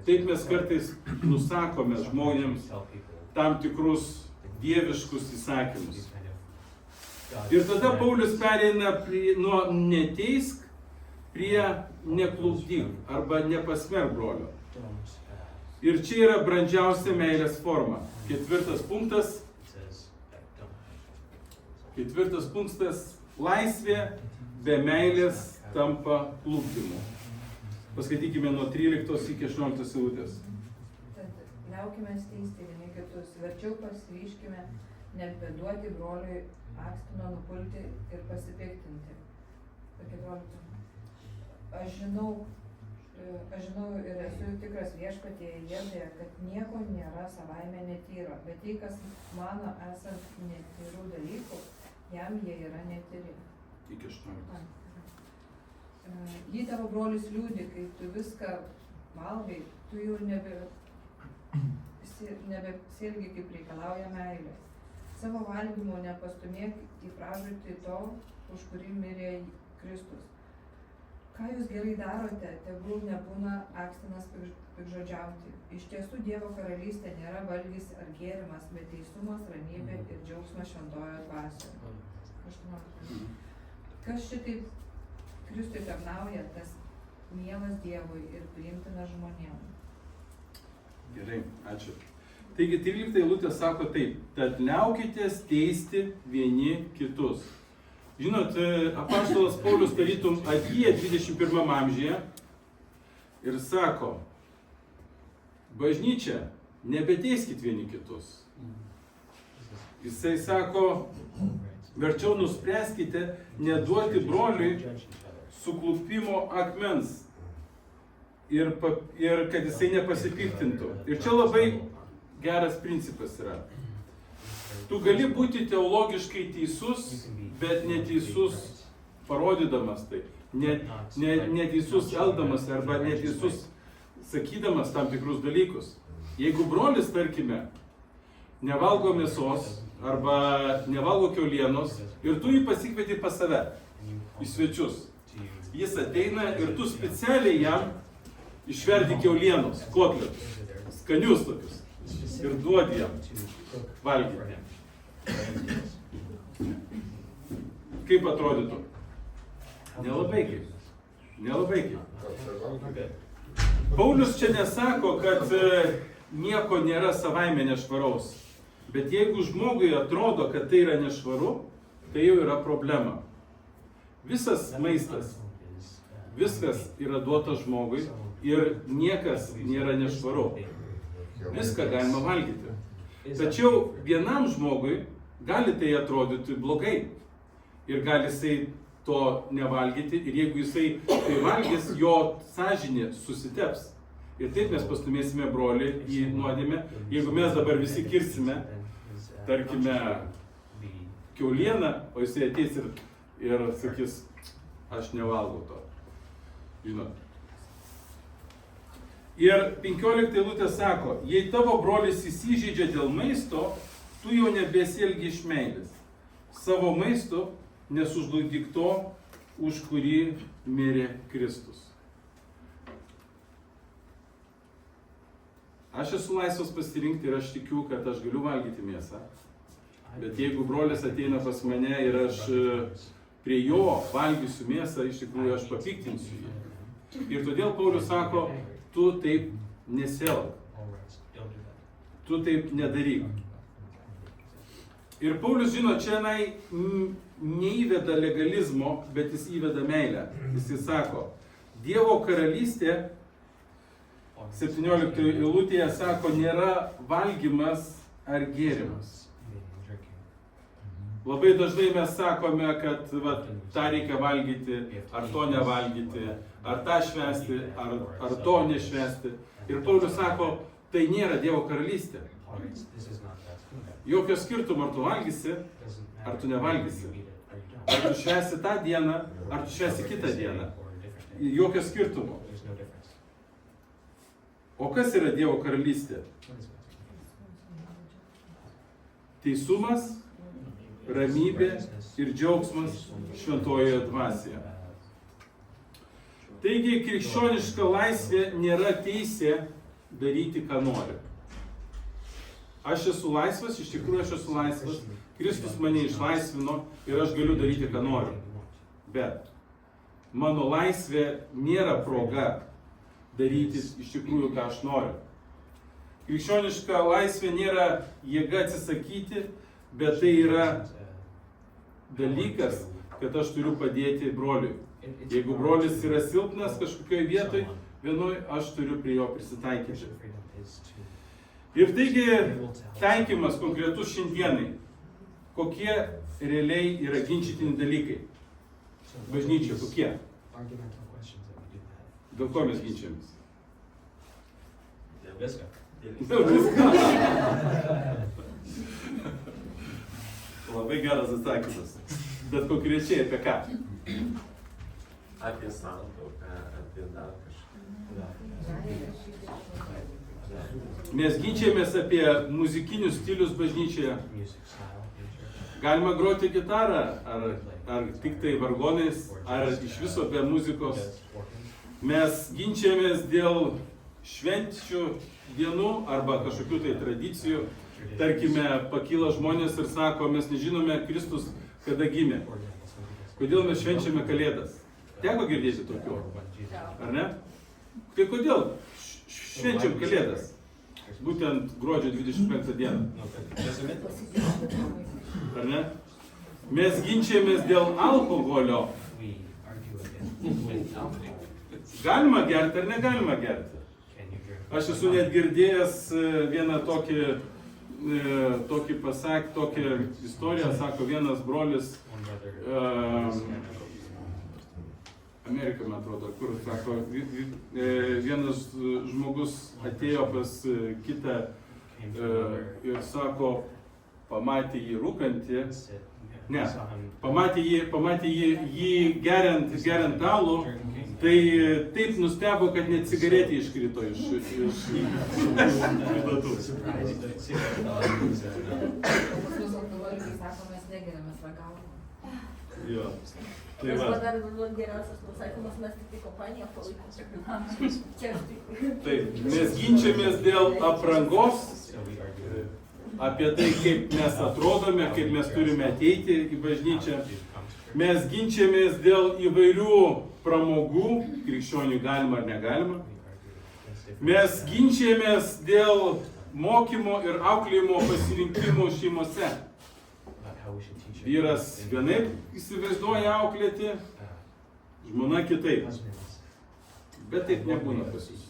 Taip mes kartais nusakome žmonėms tam tikrus dieviškus įsakymus. Ir tada Paulius pereina nuo neteisk prie neklupdyk arba nepasmerk brolio. Ir čia yra brandžiausia meilės forma. Ketvirtas punktas. Laisvė be meilės tampa klupdymu. Paskaitykime nuo 13 iki 18 eilutės. Tad liaukime teisti vieni kitus, verčiau pasiryškime nebeduoti broliui akstino nupulti ir pasipiktinti. 14. Aš žinau ir esu tikras viešpatyje Jėzuje, kad nieko nėra savaime netyro, bet tai, kas mano esant netyrų dalykų, jam jie yra netyri. Iki 18. Jei tavo brolis liūdi, kai tu viską valgai, tu jau nebesielgi kaip reikalauja meilės. Savo valgymu nepastumėk į pražūtį to, už kurį mirė Kristus. Ką jūs gerai darote, tegul nebūna akstinas piktžodžiauti. Iš tiesų Dievo karalystė nėra valgis ar gėrimas, bet teisumas, ramybė ir džiaugsmas šventojoje dvasioje. 18. Kas šitaip Kristui tarnauja, tas mielas Dievui ir priimtinas žmonėms. Gerai, ačiū. Taigi 13 eilutė sako taip, tad liaukitės teisti vieni kitus. Žinot, apaštalas Paulius tarytum atgyja 21 amžiuje ir sako, bažnyčia, nebeteiskit vieni kitus. Jisai sako, verčiau nuspręskite neduoti broliui suklupimo akmens ir kad jisai nepasipiktintų. Ir čia labai geras principas yra. Tu gali būti teologiškai teisus, bet neteisus parodydamas tai. Neteisus elgdamas arba neteisus sakydamas tam tikrus dalykus. Jeigu brolis, tarkime, nevalgo mėsos arba nevalgo kiaulienos ir tu jį pasikvieti pas save į svečius. Jis ateina ir tu specialiai jam išverdi kiaulienos, kotletus, skanius tokius ir duodi jam valgyti. Kaip atrodytų? Nelabai kaip. Paulius čia nesako, kad nieko nėra savaime nešvaraus. Bet jeigu žmogui atrodo, kad tai yra nešvaru, tai jau yra problema. Visas maistas, viskas yra duota žmogui ir niekas nėra nešvaru. Viską galima valgyti. Tačiau vienam žmogui gali tai atrodyti blogai. Ir gali jisai to nevalgyti. Ir jeigu jisai tai valgys, jo sąžinė susiteps. Ir taip mes pastumėsime brolį į nuodėmę. Jeigu mes dabar visi kirsime, tarkime, kiaulieną, o jisai ateis ir sakys, aš nevalgau to. Žinot. Ir 15 eilutė sako, jei tavo brolis įsižeidžia dėl maisto, tu jau nebesielgi iš meilės. Savo maistu nesužlugdyk to, už kurį mirė Kristus. Aš esu laisvas pasirinkti ir aš tikiu, kad aš galiu valgyti mėsą. Bet jeigu brolis ateina pas mane ir aš prie jo valgysiu mėsą, iš tikrųjų aš papiktinsiu jį. Ir todėl Paulius sako, tu taip nesielg. Tu taip nedaryk. Ir Paulius, žino, čia neįveda legalizmo, bet jis įveda meilę. Jis sako, Dievo karalystė, 17 eilutėje sako, nėra valgymas ar gėrimas. Labai dažnai mes sakome, kad tą reikia valgyti, ar to nevalgyti, ar tą švęsti, ar to nešvęsti. Ir Paulius sako, tai nėra Dievo karalystė. Jokio skirtumo, ar tu valgysi, ar tu nevalgysi. Ar tu švęsi tą dieną, ar tu švęsi kitą dieną. Jokio skirtumo. O kas yra Dievo karalystė? Teisumas, ramybė ir džiaugsmas šventojoje dvasioje. Taigi, krikščioniška laisvė nėra teisė daryti, ką nori. Aš esu laisvas, iš tikrųjų aš esu laisvas, Kristus mane išlaisvino ir aš galiu daryti, ką noriu. Bet mano laisvė nėra proga daryti iš tikrųjų, ką aš noriu. Krikščioniška laisvė nėra jėga atsisakyti, bet tai yra dalykas, kad aš turiu padėti broliui. Jeigu brolis yra silpnas kažkokioje vietoje, vienoj, aš turiu prie jo prisitaikyti. Ir taigi, taikymas konkretus šiandienai. Kokie realiai yra ginčytini dalykai? Bažnyčia, kokie? Dėl ko mes ginčiamės? Dėl visko. Dėl visko. Labai geras atsakymas. Bet konkrečiai apie ką? Apie santuoką, apie dar kažką. Mes ginčiamės apie muzikinius stilius bažnyčioje. Galima groti gitarą, ar tik tai vargonais, ar iš viso be muzikos. Mes ginčiamės dėl švenčių dienų arba kažkokių tai tradicijų. Tarkime, pakyla žmonės ir sako, mes nežinome Kristus, kada gimė. Kodėl mes švenčiame Kalėdas? Teko girdėti tokių, ar ne? Tai kodėl švenčiam Kalėdas? Būtent gruodžio 25 dieną. Ar ne? Mes ginčiamės dėl alkoholio. Galima gerti ar negalima gerti? Aš esu net girdėjęs vieną tokią istoriją, sako vienas brolis, Amerika, man atrodo, kur sako, vienas žmogus atėjo pas kitą ir sako, pamatė jį rūkantį, ne, pamatė jį geriant alų, tai taip nustebo, kad net cigaretė iškrito iš datų. Pas mus alkoholikai sako, mes negeriame, mes ragaujame. Jo. Tai Mes va. dar geriausias pasakymas, mes tik tai kompaniją palaikome. Čia aš tik. Taip, mes ginčiamės dėl aprangos, apie tai, kaip mes atrodome, kaip mes turime ateiti į bažnyčią. Mes ginčiamės dėl įvairių pramogų, krikščionių galima ar negalima. Mes ginčiamės dėl mokymo ir auklėjimo pasirinkimų šeimose. Vyras vienaip įsivaizduoja auklėti, žmona kitaip. Bet taip nebūna pas jūs.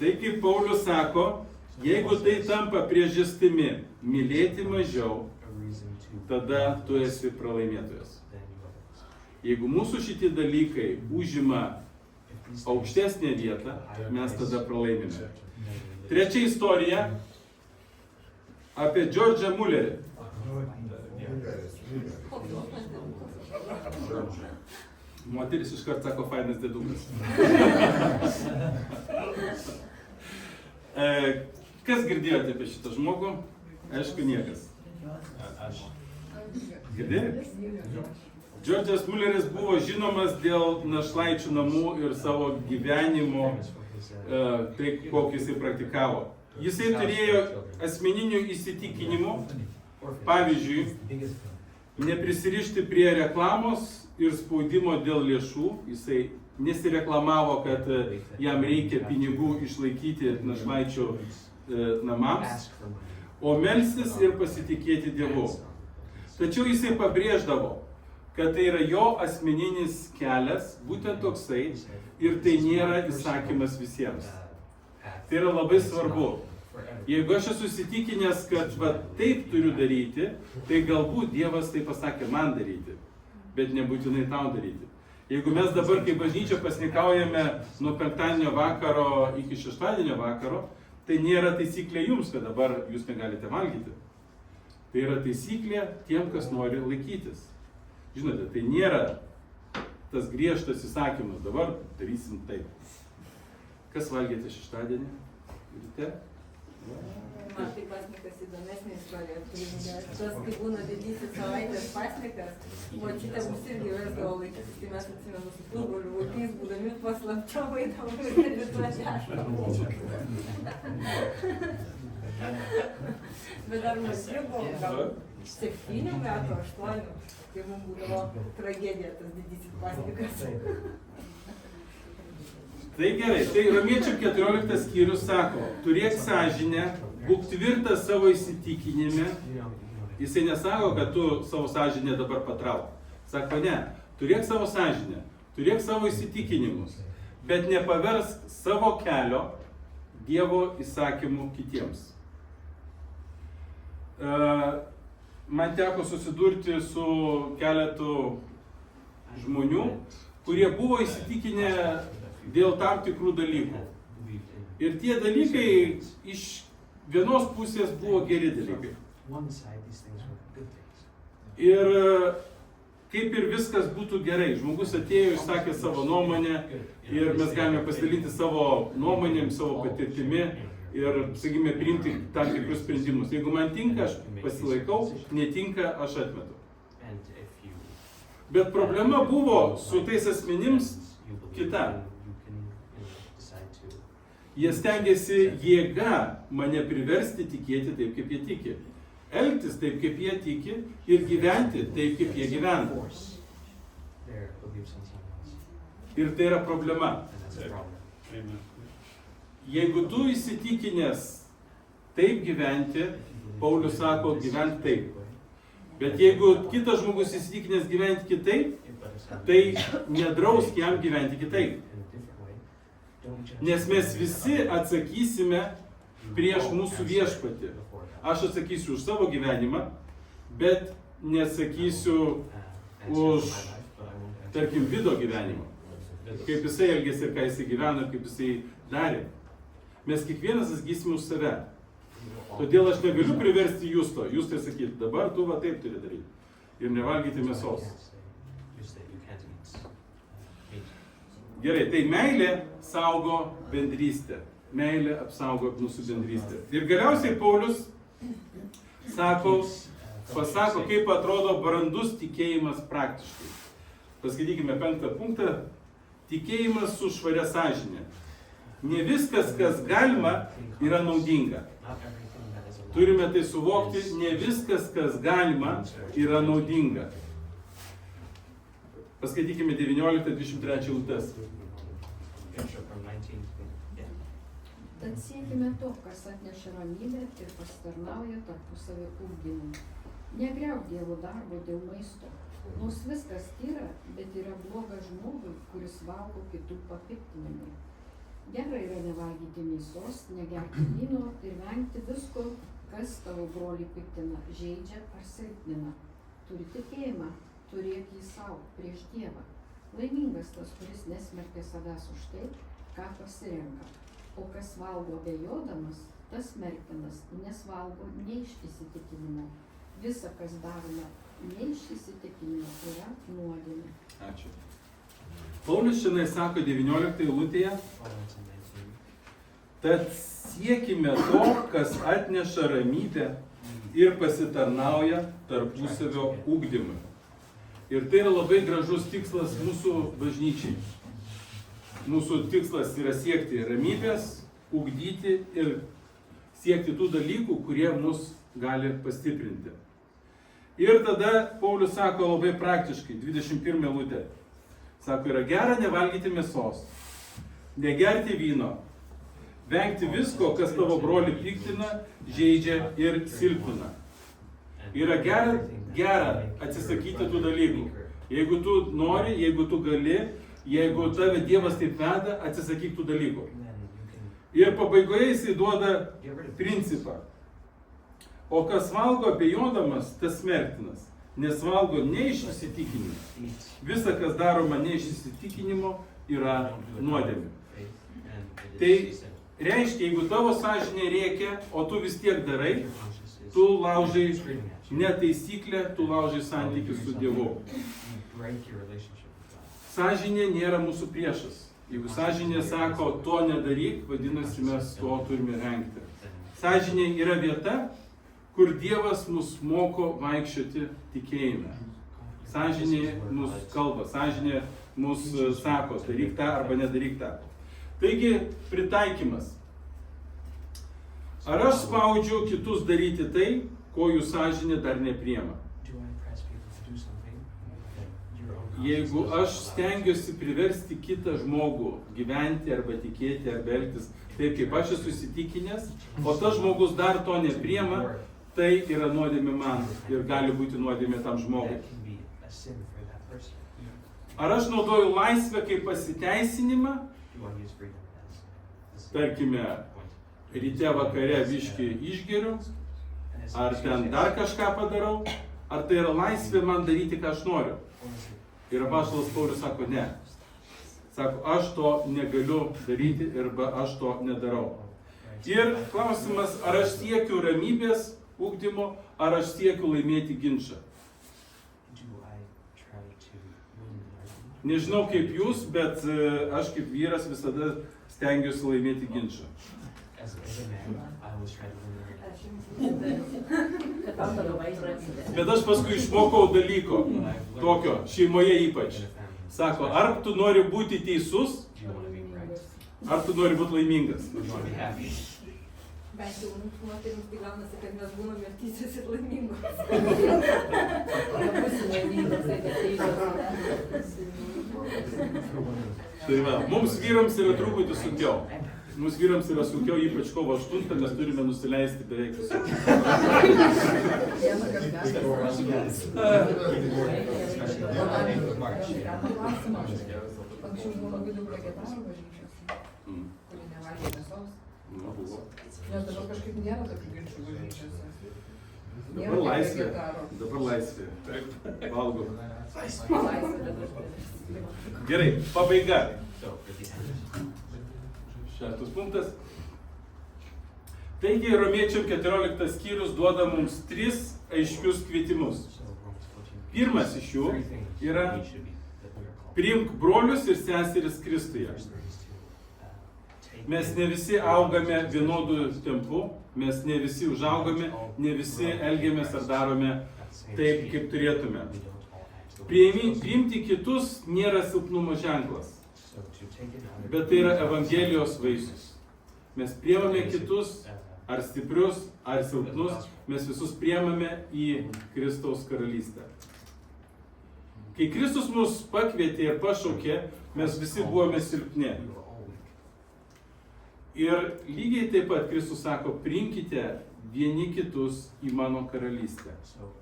Tai kaip Paulius sako, jeigu tai tampa priežastimi mylėti mažiau, tada tu esi pralaimėtojas. Jeigu mūsų šitie dalykai užima aukštesnę vietą, mes tada pralaimime. Trečia istorija apie Džordžą Mullerį. Moteris iškart sako, fainas dėdukas. Kas girdėjote apie šitą žmogų? Aišku, niekas. Girdėjote? Džordžas Mulleris buvo žinomas dėl našlaičių namų ir savo gyvenimo, tai kokį jisai praktikavo. Jisai turėjo asmeninių įsitikinimų, pavyzdžiui, neprisirišti prie reklamos ir spaudimo dėl lėšų. Jisai nesireklamavo, kad jam reikia pinigų išlaikyti našlaičių namams, o melstis ir pasitikėti Dievu. Tačiau jisai pabrėždavo, kad tai yra jo asmeninis kelias, būtent toksai, ir tai nėra įsakymas visiems. Tai yra labai svarbu. Jeigu aš esu įsitikinęs, kad va, taip turiu daryti, tai galbūt Dievas tai pasakė man daryti, bet nebūtinai tau daryti. Jeigu mes dabar kaip bažnyčia pasnikaujame nuo penktadienio vakaro iki šeštadienio vakaro, tai nėra taisyklė jums, kad dabar jūs negalite valgyti. Tai yra taisyklė tiem, kas nori laikytis. Žinote, tai nėra tas griežtas įsakymas, dabar darysim taip. Kas valgėte šeštadienį? Ryte? Man tai pasnikas įdomesnė istorija. Tas, kai būna didysis savaitės pasnikas, močiutė mus irgi vesdavo laikytis, tai mes atsimenu su pusbroliu vaikais, būdami paslapčiom eidavom ir medituoti. Bet dar maži buvo gal. 7 metų, 8, kai mums būdavo tragedija tas didysis pasnikas. Tai gerai, tai Romiečių 14 skyrius sako, turėk sąžinę, būk tvirtas savo įsitikinime. Jisai nesako, kad tu savo sąžinę dabar patrauk. Sako, ne, turėk savo sąžinę, turėk savo įsitikinimus, bet nepaversk savo kelio Dievo įsakymų kitiems. Man teko susidurti su keletu žmonių, kurie buvo įsitikinę dėl tam tikrų dalykų. Ir tie dalykai iš vienos pusės buvo geri dalykai. Ir kaip ir viskas būtų gerai, žmogus atėjo, išsakė savo nuomonę ir mes galime pasidalinti savo nuomonėm, savo patirtimi ir, sakykime, priimti tam tikrus sprendimus. Jeigu man tinka, aš pasilaikau, netinka, aš atmetu. Bet problema buvo su tais asmenims kita. Jie stengiasi jėga mane priversti tikėti taip, kaip jie tiki. Elgtis taip, kaip jie tiki ir gyventi taip, kaip jie gyvena. Ir tai yra problema. Jeigu tu įsitikinęs taip gyventi, Paulius sako, gyventi taip. Bet jeigu kitas žmogus įsitikinęs gyventi kitaip, tai nedrausk jam gyventi kitaip. Nes mes visi atsakysime prieš mūsų viešpatį. Aš atsakysiu už savo gyvenimą, bet nesakysiu už, tarkim, Vido gyvenimą. Kaip jisai elgėsi ir ką jisai gyveno, kaip jisai darė. Mes kiekvienas atsakysim už save. Todėl aš negaliu priversti Justo. Justai sakyti, dabar tu va taip turi daryti. Ir nevalgyti mėsos. Gerai, tai meilė saugo bendrystę. Meilė apsaugo mūsų bendrystę. Ir galiausiai Paulius pasako, kaip atrodo brandus tikėjimas praktiškai. Paskaitykime 5 punktą. Tikėjimas su švaria sąžinė. Ne viskas, kas galima, yra naudinga. Turime tai suvokti, ne viskas, kas galima, yra naudinga. Paskaitykime 19-23 eilutes. Tad siekime to, kas atneša ramybę ir pasitarnauja tarpusavio ugdymui. Negriauk Dievo darbo dėl maisto, nors viskas tyra, bet yra bloga žmogui, kuris valgo kitų papiktinimui. Gera yra nevalgyti mėsos, negerti vyno ir vengti visko, kas tavo brolį piktina, žeidžia ar silpnina. Turi tikėjimą, turėk jį savo prieš Dievą. Laimingas tas, kuris nesmerkia savęs už tai, ką pasirenka. O kas valgo abejodamas, tas smerktinas, nes valgo ne iš įsitikinimo. Visa, kas daroma ne iš įsitikinimo, yra nuodėmė. Ačiū. Paulius šiandien sako 19 eilutėje, tad siekime to, kas atneša ramybę ir pasitarnauja tarpusavio ugdymui. Ir tai yra labai gražus tikslas mūsų bažnyčiai. Mūsų tikslas yra siekti ramybės, ugdyti ir siekti tų dalykų, kurie mus gali pastiprinti. Ir tada Paulius sako labai praktiškai, 21 eilutė. Sako, yra gera nevalgyti mėsos, negerti vyno, vengti visko, kas tavo brolį piktina, žeidžia ir silpnina. Yra gera atsisakyti tų dalykų. Jeigu tu nori, jeigu tu gali, jeigu tave Dievas taip veda, atsisakyk tų dalykų. Ir pabaigoje jisai duoda principą. O kas valgo abejodamas, tas smerktinas. Nes valgo ne iš įsitikinimo. Visa, kas daroma ne iš įsitikinimo, yra nuodėmė. Tai reiškia, jeigu tavo sąžinė rėkia, o tu vis tiek darai, tu laužai ne taisyklę, tu laužai santykį su Dievu. Sąžinė nėra mūsų priešas. Jeigu sąžinė sako, to nedaryk, vadinasi, mes to turime vengti. Sąžinė yra vieta, kur Dievas mus moko vaikščioti tikėjime. Sąžinė mus kalba, sąžinė mus sako, daryk tą arba nedaryk tą. Taigi, pritaikymas. Ar aš spaudžiu kitus daryti tai, ko jų sąžinė dar nepriema. Do I press people to do something that your own Jeigu conscience aš doesn't stengiuosi priversti kitą žmogų gyventi arba tikėti arba elgtis taip, kaip aš esu įsitikinęs, o tas žmogus dar to nepriema, tai yra nuodėmė man ir gali būti nuodėmė tam žmogui. that can be a sin for that person. Ar aš naudoju laisvę kaip pasiteisinimą, Do I use freedom as tarkime, point? ryte vakare viškį išgeriu, And as ar an ten excuse, dar kažką padarau, ar tai yra laisvė man daryti, ką aš noriu. or is it Ir apaštalas Paulius sako, ne. Sako, aš to negaliu daryti arba aš to nedarau. right? Ir klausimas, ar aš siekiu ramybės ugdymo, ar aš siekiu laimėti ginčą. Do I try to win an argument? Nežinau kaip jūs, bet aš kaip vyras visada stengiuosi laimėti ginčą. As a man, I always try to win an argument. Aš jums įsivaizduoju. Kad tau tada vaizdas. Bet aš paskui išmokau dalyko, tokio, šeimoje ypač. In a family. Sako, ar tu nori būti teisus, Do you want to be right? ar tu nori būti laimingas. Or do you want to be happy? Bent jau mums moterims tai gaunasi, kad mes būname ir teisios ir laimingos. Nebūsi laimingas, tai neteisus. Tai va, mums vyrams yra truputį sunkiau. Mums vyrams yra sunkiau, ypač kovo 8, mes turime nusileisti beveik visur. Vieną kartą anksčiau buvo labai daug vegetarų bažnyčiose, Mm. kurie nevalgė mėsos. Nu, buvo. Nes dabar kažkaip nėra tokių ginčų bažnyčiose. Dabar laisvė. Dabar laisvė. Valgau. Gerai, pabaiga. So, at the end, 6 punktas. Taigi, Romiečiam 14 skyrius duoda mums 3 aiškius kvietimus. so Romans 14. Pirmas iš jų Three things yra we should be, that we are called. priimk brolius ir seseris Kristuje. First thing is to, take Mes ne visi augame vienodų tempu, mes ne visi užaugame, ne visi elgiamės ar darome taip, kaip turėtume. We don't all act the way Priimti kitus nėra silpnumo ženklas, So to take it out of- bet tai yra Evangelijos vaisius. Mes priemame kitus, ar stiprius, ar silpnus, mes visus priemame į Kristaus karalystę. Kai Kristus mus pakvietė ir pašaukė, mes visi buvome silpni. We were all weak. Ir lygiai taip pat Kristus sako, priimkite vieni kitus į mano karalystę. So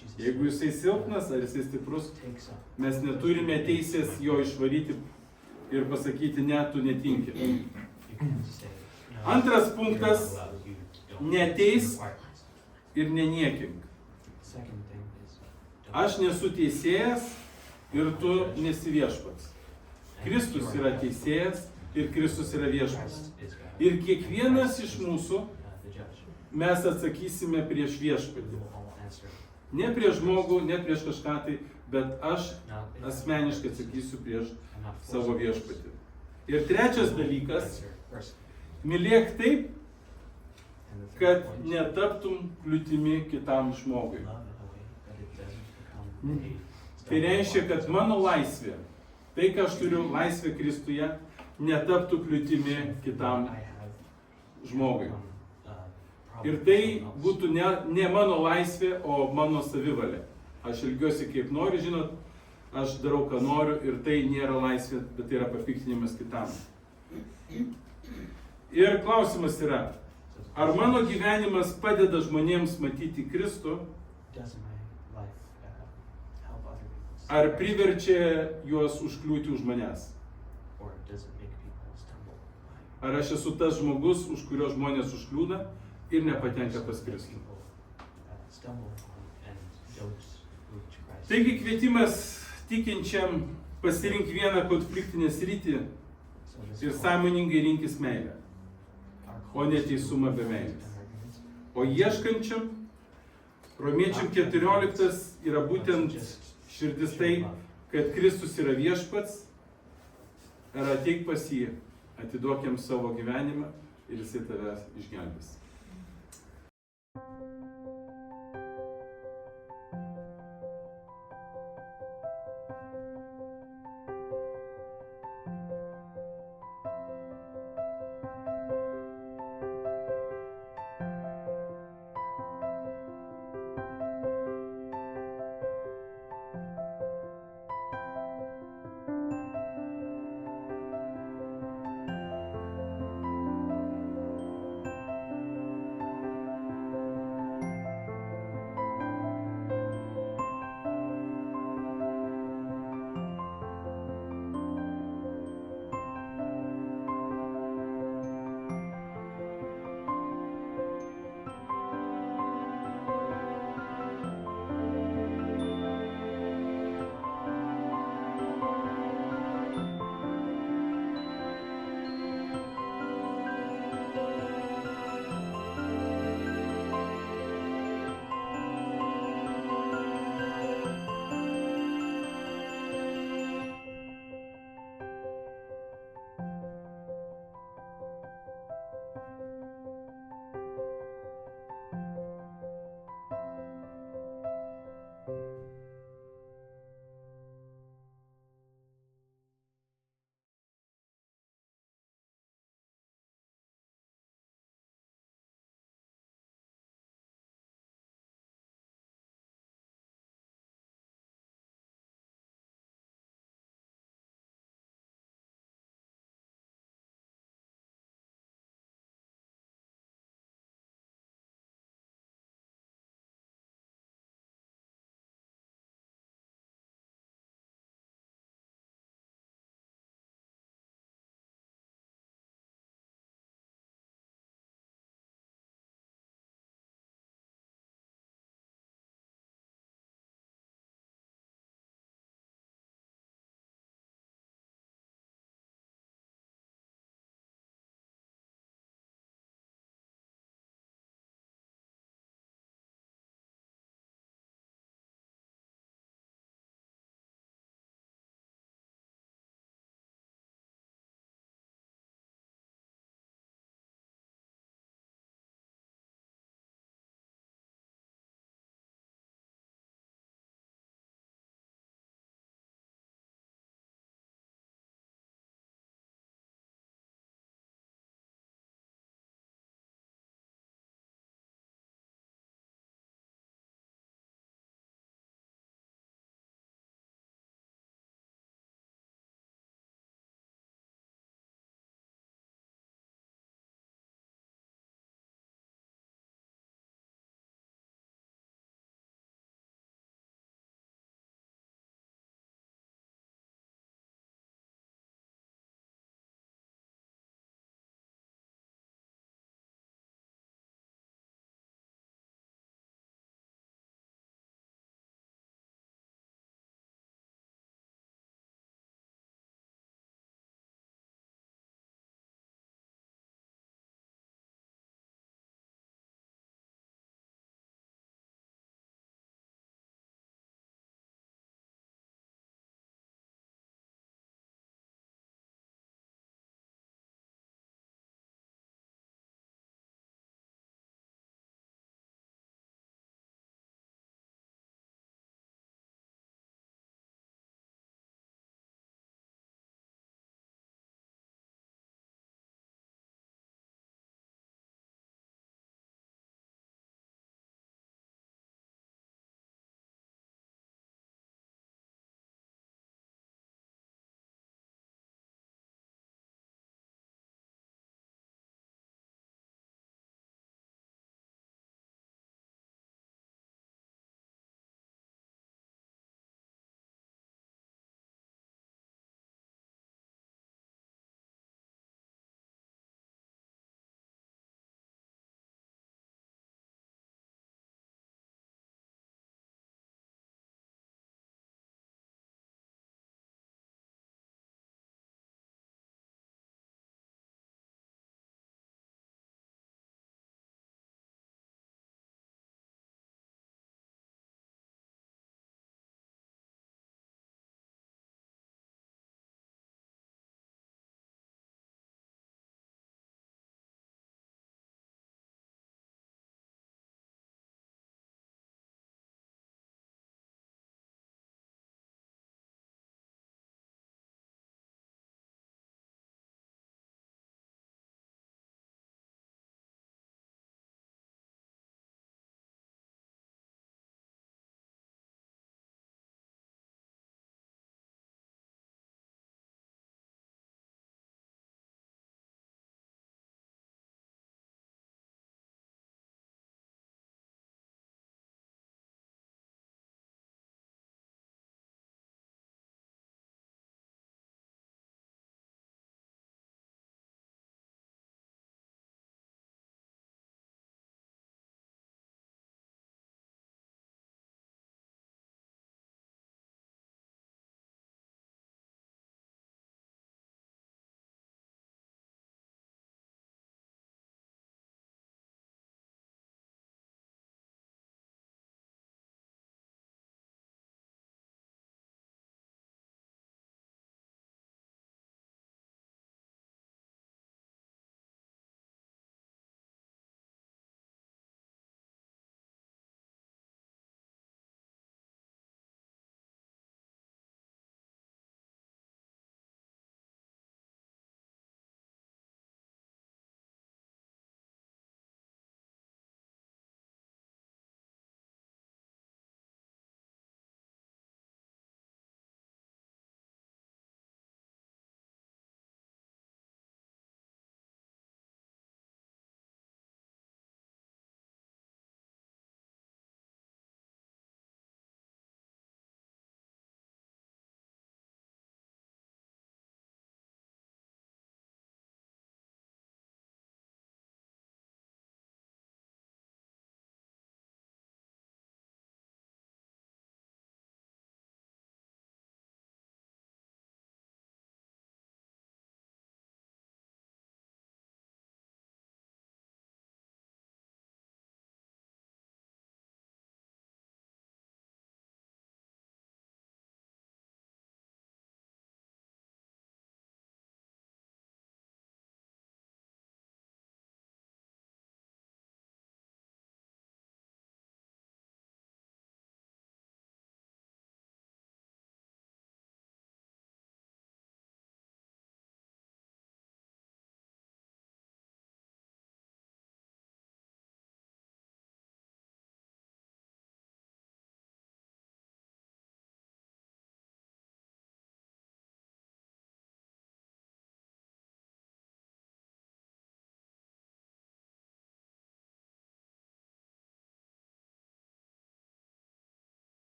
Jesus Jeigu jisai silpnas ar jisai stiprus, takes up. mes neturime teisės jo išvaryti ir pasakyti, ne, tu netinki. You can say, no, Antras you're punktas, not allowed, you don't neteis require. ir neniekink. Second thing is, don't- Aš nesu teisėjas ir tu nesi viešpats. Kristus yra teisėjas ir Kristus yra viešpats. Christ is God. Ir kiekvienas iš mūsų The judge. mes atsakysime prieš We viešpatį. will all answer. Ne prieš žmogų, ne prieš kažką tai, bet aš Not- asmeniškai atsakysiu prieš I'm not savo forcing viešpatį. Ir trečias you to dalykas, answer first. mylėk taip, And the third kad point, netaptum kliūtimi kitam žmogui. love in a way that it doesn't become a Tai reiškia, kad mano laisvė, tai ką aš turiu laisvę Kristuje, netaptų kliūtimi kitam I have žmogui. problem Ir with tai someone else. būtų ne mano laisvė, o mano savivalė. Aš elgiuosi kaip noriu, žinot, aš darau, ką noriu ir tai nėra laisvė, bet tai yra papiktinimas kitam. Ir klausimas yra, ar mano gyvenimas padeda žmonėms matyti Kristų, Does my life help other people? ar priverčia juos užkliūti už manęs? Or does it make people stumble? Ar aš esu tas žmogus, už kurio žmonės užkliūna ir nepatenka pas Kristų? People, stumble upon and don't reach Christ. Taigi kvietimas tikinčiam pasirink vieną konfliktinę sritį So this ir call- sąmoningai rinkis meilę, our o call ne is to teisumą be reject meilės. arguments. O ieškančiam, Romiečiam 14 yra būtent širdis tai, kad Kristus yra viešpats, ar ateik pas jį, atiduok jam savo gyvenimą ir jisai tavęs išgelbės.